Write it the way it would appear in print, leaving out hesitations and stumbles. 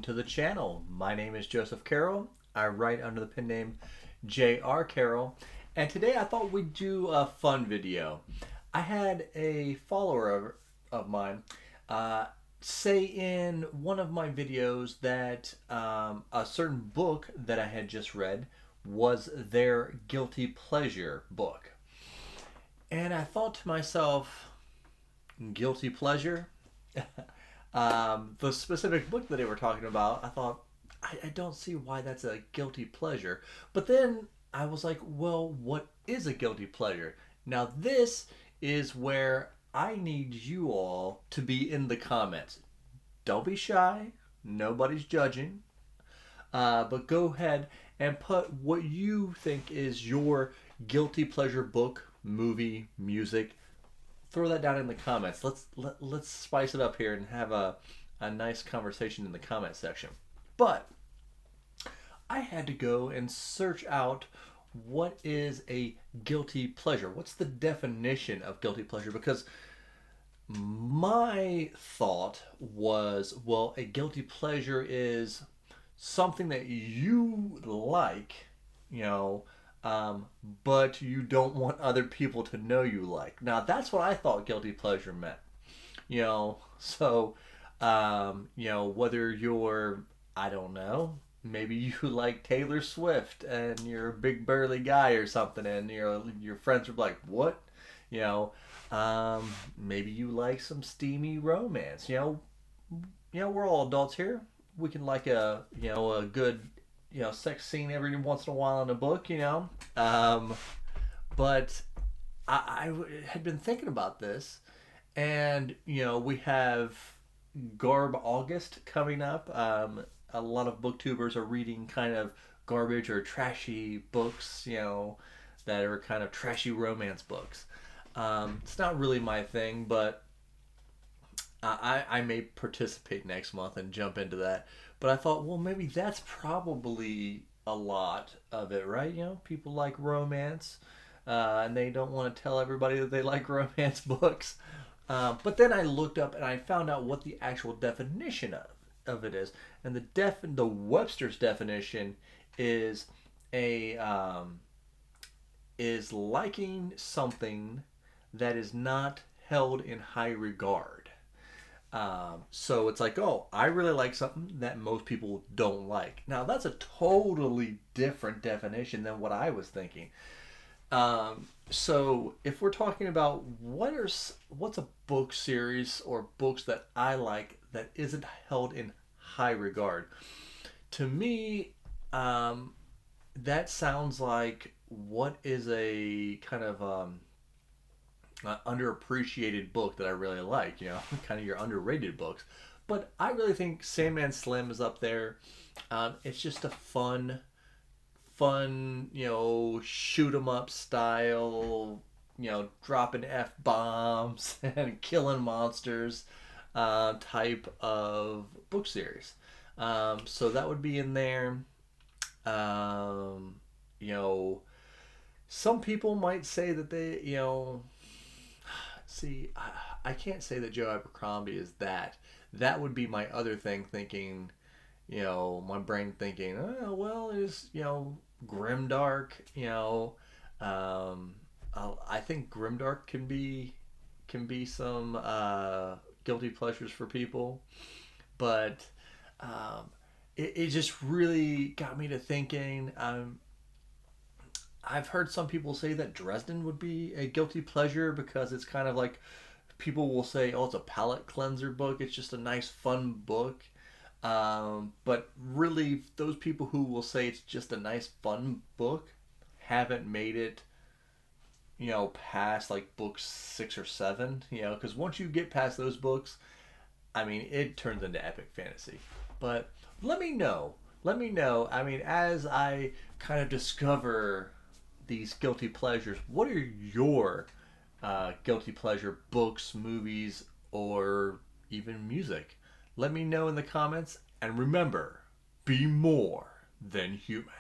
to the channel. My name is Joseph Carroll. I write under the pen name J.R. Carroll. And today I thought we'd do a fun video. I had a follower of mine say in one of my videos that a certain book that I had just read was their guilty pleasure book. And I thought to myself, guilty pleasure? The specific book that they were talking about, I thought, I don't see why that's a guilty pleasure. But then I was like, well, what is a guilty pleasure? Now, this is where I need you all to be in the comments. Don't be shy. Nobody's judging. But go ahead and put what you think is your guilty pleasure book, movie, music. Throw that down in the comments. Let's spice it up here and have a nice conversation in the comment section. But I had to go and search out what is a guilty pleasure. What's the definition of guilty pleasure? Because my thought was, well, a guilty pleasure is something that you like, you know, but you don't want other people to know you like. Now, that's what I thought guilty pleasure meant. Whether you're, I don't know, maybe you like Taylor Swift and you're a big burly guy or something, and your friends are like, what? Maybe you like some steamy romance. We're all adults here. We can like a good sex scene every once in a while in a book. But I had been thinking about this, and we have Garb August coming up. A lot of booktubers are reading kind of garbage or trashy books, that are kind of trashy romance books. It's not really my thing, but I may participate next month and jump into that. But I thought, well, maybe that's probably a lot of it, right? People like romance, and they don't want to tell everybody that they like romance books. But then I looked up and I found out what the actual definition of it is, and the Webster's definition is is liking something that is not held in high regard. So it's like, oh, I really like something that most people don't like. Now, that's a totally different definition than what I was thinking. So if we're talking about what's a book series or books that I like that isn't held in high regard, to me, that sounds like what is a kind of underappreciated book that I really like, kind of your underrated books. But I really think Sandman Slim is up there. It's just a fun, shoot 'em up style, dropping F bombs and killing monsters type of book series. So that would be in there. Um, you know, some people might say that see, I can't say that Joe Abercrombie is that. That would be my other thing, thinking, my brain thinking, oh, well, is, Grimdark, I think Grimdark can be some guilty pleasures for people, but it just really got me to thinking. I've heard some people say that Dresden would be a guilty pleasure because it's kind of like, people will say, oh, it's a palate cleanser book. It's just a nice, fun book. But really, those people who will say it's just a nice, fun book haven't made it, past like book 6 or 7, because once you get past those books, I mean, it turns into epic fantasy. But let me know. Let me know. I mean, as I kind of discover these guilty pleasures, what are your guilty pleasure books, movies, or even music? Let me know in the comments. And remember, be more than human.